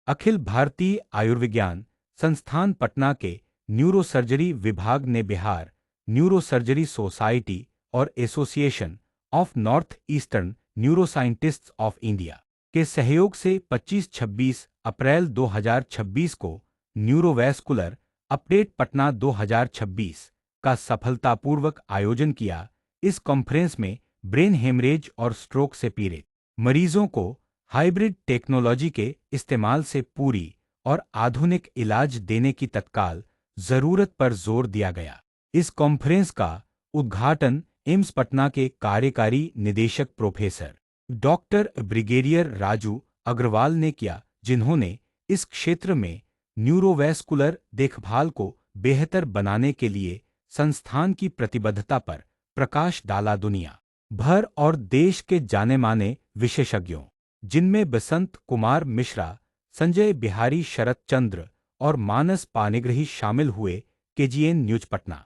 अखिल भारतीय आयुर्विज्ञान संस्थान पटना के न्यूरोसर्जरी विभाग ने बिहार न्यूरोसर्जरी सोसाइटी और association of north eastern neuroscientists of India के सहयोग से 25-26 अप्रैल 2026 को न्यूरोवैस्कुलर अपडेट पटना 2026 का सफलतापूर्वक आयोजन किया। इस कॉन्फ्रेंस में ब्रेन हेमरेज और स्ट्रोक से पीड़ित मरीजों को हाइब्रिड टेक्नोलॉजी के इस्तेमाल से पूरी और आधुनिक इलाज देने की तत्काल जरूरत पर जोर दिया गया। इस कॉन्फ्रेंस का उद्घाटन एम्स पटना के कार्यकारी निदेशक professor doctor brigadier Raju Agrawal ने किया, जिन्होंने इस क्षेत्र में न्यूरोवैस्कुलर देखभाल को बेहतर बनाने के लिए संस्थान की प्रतिबद्धता पर प्रकाश डाला। दुनिया भर और देश के जाने माने विशेषज्ञों, जिनमें बसंत कुमार मिश्रा, संजय बिहारी शरत चंद्र और मानस पानिग्रही शामिल हुए। KGN news Patna.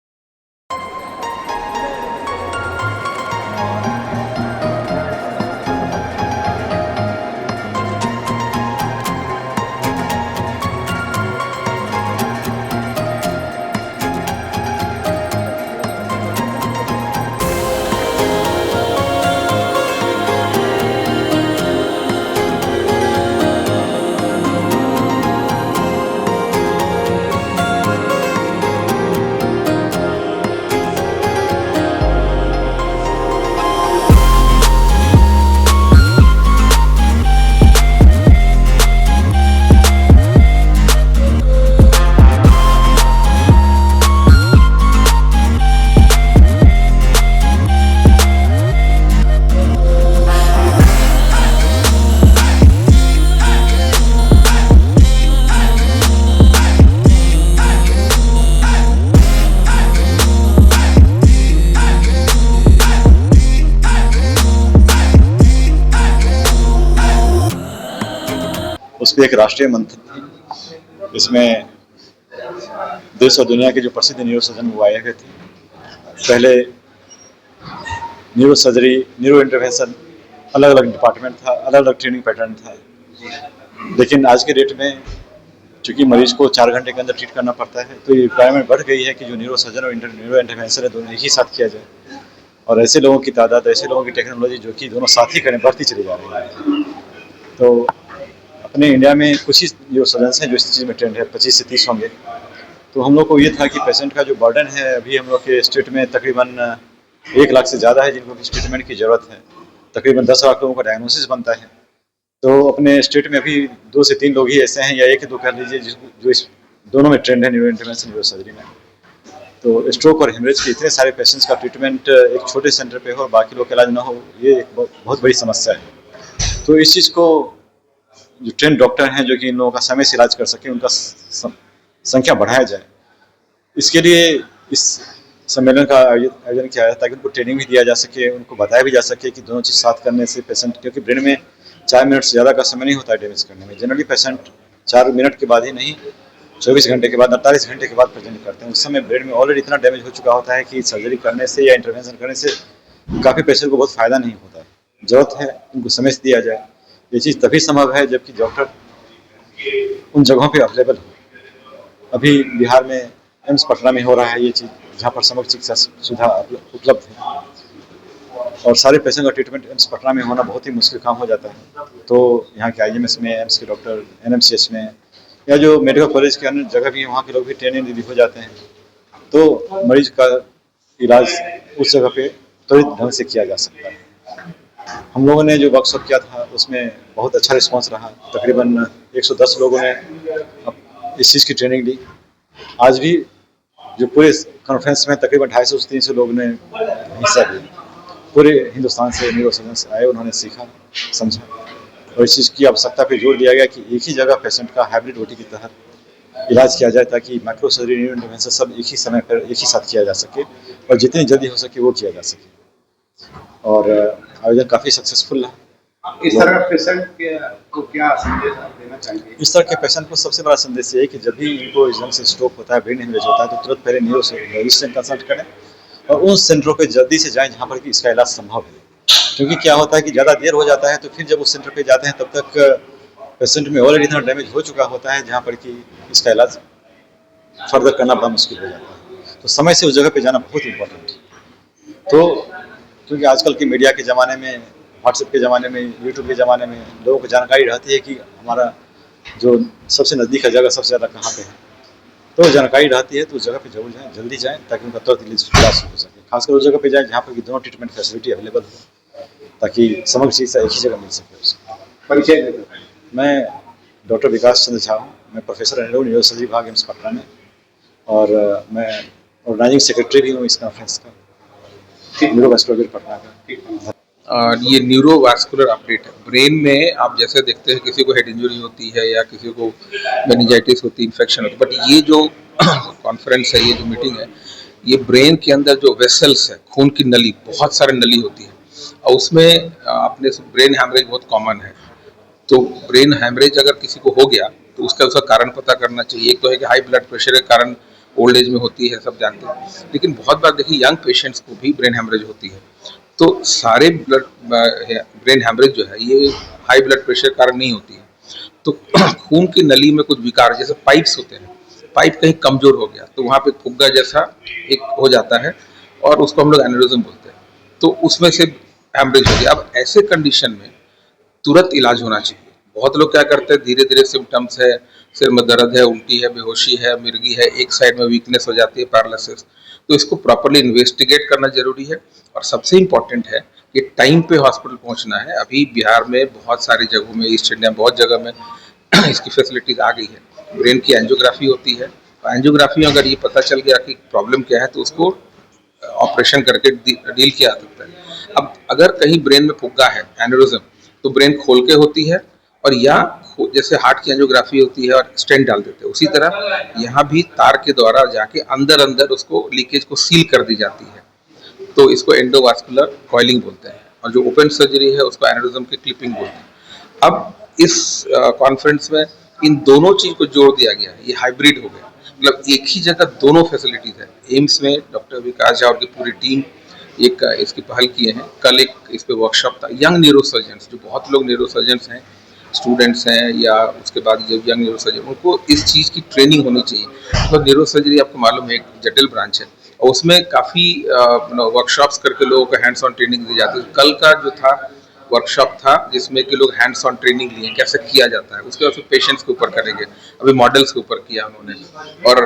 उस पर एक राष्ट्रीय मंथन थी। इसमें देश और दुनिया के जो प्रसिद्ध न्यूरोसर्जन वो आए हुए थे। पहले न्यूरो सर्जरी, न्यूरो इंटरवेंशन अलग अलग डिपार्टमेंट था, अलग अलग ट्रेनिंग पैटर्न था। लेकिन आज के डेट में चूंकि मरीज को 4 घंटे के अंदर ट्रीट करना पड़ता है, तो ये रिक्वायरमेंट बढ़ गई है कि जो न्यूरो सर्जन और न्यूरो इंटरवेंशन है दोनों एक ही साथ किया जाए। और ऐसे लोगों की तादाद, ऐसे लोगों की टेक्नोलॉजी जो कि दोनों साथ ही करें, बढ़ती चली जा रही है। तो अपने इंडिया में कुछ ही न्यूरो सर्जन्स हैं जो इस चीज़ में ट्रेंड है, 25 से 30 होंगे। तो हम लोग को ये था कि पेशेंट का जो बर्डन है अभी हम लोग के स्टेट में तकरीबन 1 लाख से ज़्यादा है जिनको इस ट्रीटमेंट की ज़रूरत है। तकरीबन 10 लाख लोगों का डायग्नोसिस बनता है। तो अपने स्टेट में अभी 2 से 3 लोग ही ऐसे हैं, या 1 या 2 कह लीजिए, जो इस दोनों में ट्रेंड है, न्यूरो इंटरवेंशन, न्यूरो सर्जरी में। तो स्ट्रोक और हेमरेज के इतने सारे पेशेंट्स का ट्रीटमेंट एक छोटे सेंटर पे हो और बाकी लोग का इलाज ना हो, ये एक बहुत बड़ी समस्या है। तो इस चीज़ को जो ट्रेंड डॉक्टर हैं जो कि इन लोगों का समय से इलाज कर सके, उनका संख्या बढ़ाया जाए। इसके लिए इस सम्मेलन का आयोजन किया जाता है ताकि उनको ट्रेनिंग भी दिया जा सके, उनको बताया भी जा सके कि दोनों चीज़ साथ करने से पेशेंट, क्योंकि ब्रेन में 4 मिनट से ज़्यादा का समय नहीं होता है डैमेज करने में। जनरली पेशेंट 4 मिनट के बाद ही नहीं, 24 घंटे के बाद, 48 घंटे के बाद प्रेजेंट करते हैं। उस समय ब्रेन में ऑलरेडी इतना डैमेज हो चुका होता है कि सर्जरी करने से या इंटरवेंशन करने से काफ़ी पेशेंट को बहुत फ़ायदा नहीं होता है। ज़रूरत है उनको समय से दिया जाए। ये चीज़ तभी संभव है जबकि डॉक्टर उन जगहों पे अवेलेबल हो। अभी बिहार में एम्स पटना में हो रहा है ये चीज़, जहाँ पर समग्र चिकित्सा सुविधा उपलब्ध है और सारे पेशेंट का ट्रीटमेंट एम्स पटना में होना बहुत ही मुश्किल काम हो जाता है। तो यहाँ के IMS में, एम्स के डॉक्टर, NMCH में, या जो मेडिकल कॉलेज के अन्य जगह भी हैं, वहाँ के लोग भी ट्रेनिंग हो जाते हैं। तो मरीज का इलाज उस जगह पे त्वरित ढंग से किया जा सकता है। हम लोगों ने जो वर्कशॉप किया था उसमें बहुत अच्छा रिस्पांस रहा। तकरीबन 110 लोगों ने इस चीज़ की ट्रेनिंग ली। आज भी जो पूरे कॉन्फ्रेंस में तकरीबन 250 से 300 लोगों ने हिस्सा लिया। पूरे हिंदुस्तान से न्यूरो सर्जन्स आए, उन्होंने सीखा, समझा और इस चीज़ की आवश्यकता पर जोर दिया गया कि एक ही जगह पेशेंट का हाइब्रिड OT के तहत इलाज किया जाए ताकि माइक्रो सर्जरी, न्यूरो इंटरवेंशन सब एक ही समय पर एक ही साथ किया जा सके और जितनी जल्दी हो सके वो किया जा सके। और आयोजन काफ़ी सक्सेसफुल रहा। इस तरह का पेशेंट को क्या संदेश देना चाहिए? इस तरह के पेशेंट को सबसे बड़ा संदेश ये है कि जब भी इनको इस ढंग से स्ट्रोक होता है, ब्रेन हेमरेज होता है, तो तुरंत पहले न्यूरो सर्जन से कंसल्ट करें और उन सेंटरों पे जल्दी से जाएं जहाँ पर कि इसका इलाज संभव है। क्योंकि क्या होता है कि ज़्यादा देर हो जाता है तो फिर जब उस सेंटर पे जाते हैं तब तक पेशेंट में ऑलरेडी इतना डैमेज हो चुका होता है जहाँ पर कि इसका इलाज फर्दर करना बड़ा मुश्किल हो जाता है। तो समय से उस जगह पे जाना बहुत इम्पोर्टेंट है। तो क्योंकि आजकल की मीडिया के ज़माने में, व्हाट्सएप के ज़माने में, यूट्यूब के ज़माने में लोगों को जानकारी रहती है कि हमारा जो सबसे नज़दीक है जगह सबसे ज़्यादा कहाँ पे है, तो जानकारी रहती है तो उस जगह पे जरूर जाएँ, जल्दी जाएँ ताकि उनका तुरंत इलाज हो सके। खासकर उस जगह पे जाएँ जहाँ पर कि दोनों ट्रीटमेंट फैसिलिटी अवेलेबल हो, ताकि समग्र चिकित्सा एक ही जगह मिल सके उसको। परिचय देते हैं। मैं डॉक्टर विकास चंद्र झा हूँ। मैं प्रोफेसर न्यूरोसर्जरी विभाग एम्स पटना में, और मैं ऑर्गेनाइजिंग सेक्रेटरी भी हूँ इस कॉन्फ्रेंस का, न्यूरोवास्कुलर पटना का। और ये न्यूरोवास्कुलर अपडेट है। ब्रेन में आप जैसे देखते हैं किसी को हेड इंजरी होती है या किसी को मेनिंजाइटिस होती है, इन्फेक्शन होती है, बट ये जो कॉन्फ्रेंस है, ये जो मीटिंग है, ये ब्रेन के अंदर जो वेसल्स है, खून की नली, बहुत सारे नली होती है, और उसमें अपने ब्रेन हैमरेज बहुत कॉमन है। तो ब्रेन हैमरेज अगर किसी को हो गया तो उसका कारण पता करना चाहिए। एक तो है कि हाई ब्लड प्रेशर के कारण ओल्ड एज में होती है, सब जानते हैं, लेकिन बहुत बार देखिए यंग पेशेंट्स को भी ब्रेन हैमरेज होती है। तो सारे ब्रेन हैमरेज जो है ये हाई ब्लड प्रेशर के कारण नहीं होती है। तो खून की नली में कुछ विकार, जैसे पाइप्स होते हैं, पाइप कहीं कमजोर हो गया तो वहाँ पे फुग्गा जैसा एक हो जाता है और उसको हम लोग एनेरिज्म बोलते हैं, तो उसमें से हैमरेज हो गया। अब ऐसे कंडीशन में तुरंत इलाज होना चाहिए। बहुत लोग क्या करते हैं, धीरे धीरे सिम्टम्स है, सिर में दर्द है, उल्टी है, बेहोशी है, मिर्गी है, एक साइड में वीकनेस हो जाती है, पैरालिसिस, तो इसको प्रॉपर्ली इन्वेस्टिगेट करना जरूरी है। और सबसे इम्पोर्टेंट है कि टाइम पे हॉस्पिटल पहुंचना है। अभी बिहार में बहुत सारी जगहों में, ईस्ट इंडिया में बहुत जगह में इसकी फैसिलिटीज आ गई है। ब्रेन की एंजियोग्राफी होती है, और एंजियोग्राफी में अगर ये पता चल गया कि प्रॉब्लम क्या है तो उसको ऑपरेशन करके डील किया जा सकता है। अब अगर कहीं ब्रेन में फुग्गा है, एनेरिज्म, तो ब्रेन खोल के होती है, और या जैसे हार्ट की एंजियोग्राफी होती है और स्टेंट डाल देते हैं, उसी तरह यहाँ भी तार के द्वारा जाके अंदर अंदर उसको लीकेज को सील कर दी जाती है। तो इसको एंडोवास्कुलर कॉइलिंग बोलते हैं, और जो ओपन सर्जरी है उसको एनेरिज्म की क्लिपिंग बोलते हैं। अब इस कॉन्फ्रेंस में इन दोनों चीज को जोड़ दिया गया है, ये हाइब्रिड हो गया, मतलब एक ही जगह दोनों फैसिलिटीज है। एम्स में डॉक्टर विकास झा और की पूरी टीम एक इसकी पहल किए हैं। कल एक इस पे वर्कशॉप था, यंग न्यूरोसर्जन्स, जो बहुत लोग न्यूरोसर्जन्स हैं, स्टूडेंट्स हैं या उसके बाद जब यंग न्यूरोसर्जन, उनको इस चीज़ की ट्रेनिंग होनी चाहिए। तो न्यूरोसर्जरी आपको मालूम है एक जटिल ब्रांच है, और उसमें काफ़ी वर्कशॉप्स करके लोगों को हैंड्स ऑन ट्रेनिंग दी जाती है। कल का जो था वर्कशॉप था जिसमें कि लोग हैंड्स ऑन ट्रेनिंग लिए, कैसे किया जाता है, उसके बाद फिर पेशेंट्स के ऊपर करेंगे, अभी मॉडल्स के ऊपर किया उन्होंने। और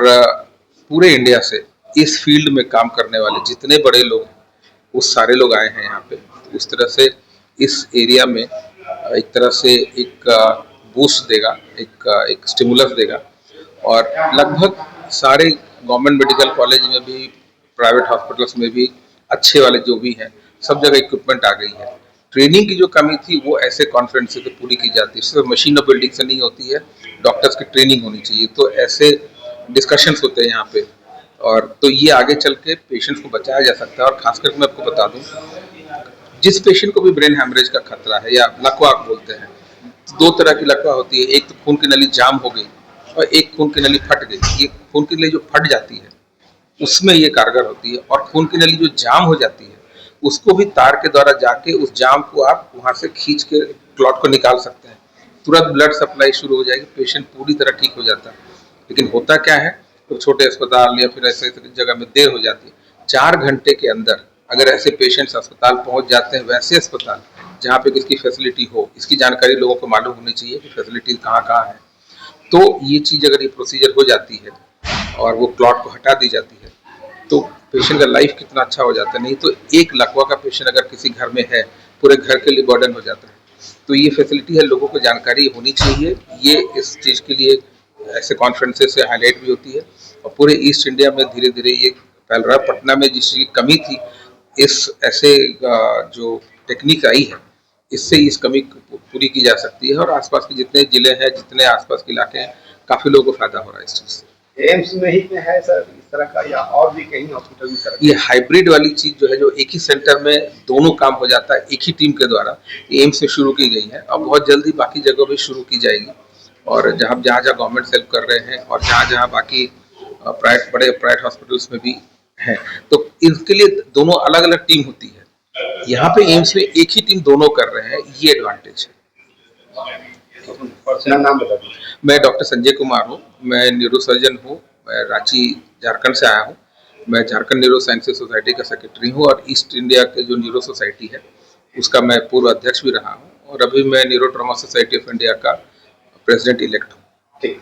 पूरे इंडिया से इस फील्ड में काम करने वाले जितने बड़े लोग हैं वो सारे लोग आए हैं यहाँ पे। उस तरह से इस एरिया में एक तरह से एक बूस्ट देगा, एक स्टिमुलस देगा। और लगभग सारे गवर्नमेंट मेडिकल कॉलेज में भी, प्राइवेट हॉस्पिटल्स में भी, अच्छे वाले जो भी हैं, सब जगह इक्विपमेंट आ गई है। ट्रेनिंग की जो कमी थी वो ऐसे कॉन्फ्रेंस से पूरी की जाती है, सिर्फ मशीन और बिल्डिंग से नहीं होती है, डॉक्टर्स की ट्रेनिंग होनी चाहिए। तो ऐसे डिस्कशंस होते हैं यहाँ पे, और तो ये आगे चल के पेशेंट्स को बचाया जा सकता है। और खासकर मैं आपको बता दूं, जिस पेशेंट को भी ब्रेन हैमरेज का खतरा है, या लकवा बोलते हैं, दो तरह की लकवा होती है, एक तो खून की नली जाम हो गई और एक खून की नली फट गई। ये खून की नली जो फट जाती है उसमें ये कारगर होती है, और खून की नली जो जाम हो जाती है उसको भी तार के द्वारा जाके उस जाम को आप वहां से खींच के क्लॉट को निकाल सकते हैं, तुरंत ब्लड सप्लाई शुरू हो जाएगी, पेशेंट पूरी तरह ठीक हो जाता है। लेकिन होता क्या है, तो छोटे अस्पताल या फिर ऐसे जगह में देर हो जाती है। 4 घंटे के अंदर अगर ऐसे पेशेंट्स अस्पताल पहुंच जाते हैं, वैसे अस्पताल जहाँ पे किसकी फैसिलिटी हो, इसकी जानकारी लोगों को मालूम होनी चाहिए कि फैसिलिटी कहाँ कहाँ है। तो ये चीज़ अगर ये प्रोसीजर हो जाती है और वो क्लॉट को हटा दी जाती है तो पेशेंट का लाइफ कितना अच्छा हो जाता है। नहीं तो एक लकवा का पेशेंट अगर किसी घर में है, पूरे घर के लिए बर्डन हो जाता है। तो ये फैसिलिटी है, लोगों को जानकारी होनी चाहिए। ये इस चीज़ के लिए ऐसे कॉन्फ्रेंसेस से हाईलाइट भी होती है, और पूरे ईस्ट इंडिया में धीरे धीरे ये फैल रहा है। पटना में जिस चीज़ की कमी थी, इस ऐसे जो टेक्निक आई है, इससे इस कमी पूरी की जा सकती है। और आसपास के जितने जिले हैं, जितने आसपास के इलाके हैं, काफ़ी लोगों को फायदा हो रहा है इस चीज़ से। एम्स में ही में है सर इस तरह का, या और भी कहीं हॉस्पिटल में? ये हाइब्रिड वाली चीज जो है, जो एक ही सेंटर में दोनों काम हो जाता है एक ही टीम के द्वारा, एम्स से शुरू की गई है और बहुत जल्दी बाकी जगहों पे शुरू की जाएगी। और जहाँ जहाँ गवर्नमेंट हेल्प कर रहे हैं और जहाँ जहाँ बाकी बड़े प्राइवेट हॉस्पिटल्स में भी हैं, तो इनके लिए दोनों अलग अलग टीम होती है। यहाँ पे एम्स में एक ही टीम दोनों कर रहे हैं, ये एडवांटेज है। अपना नाम बता दीजिए। मैं डॉक्टर संजय कुमार हूँ, मैं न्यूरोसर्जन हूँ, मैं रांची झारखंड से आया हूँ। मैं झारखंड न्यूरो साइंसेज सोसाइटी का सेक्रेटरी हूँ और ईस्ट इंडिया के जो न्यूरो सोसाइटी है उसका मैं पूर्व अध्यक्ष भी रहा हूँ और अभी मैं neuro trauma society of India का प्रेसिडेंट इलेक्ट हूँ। ठीक।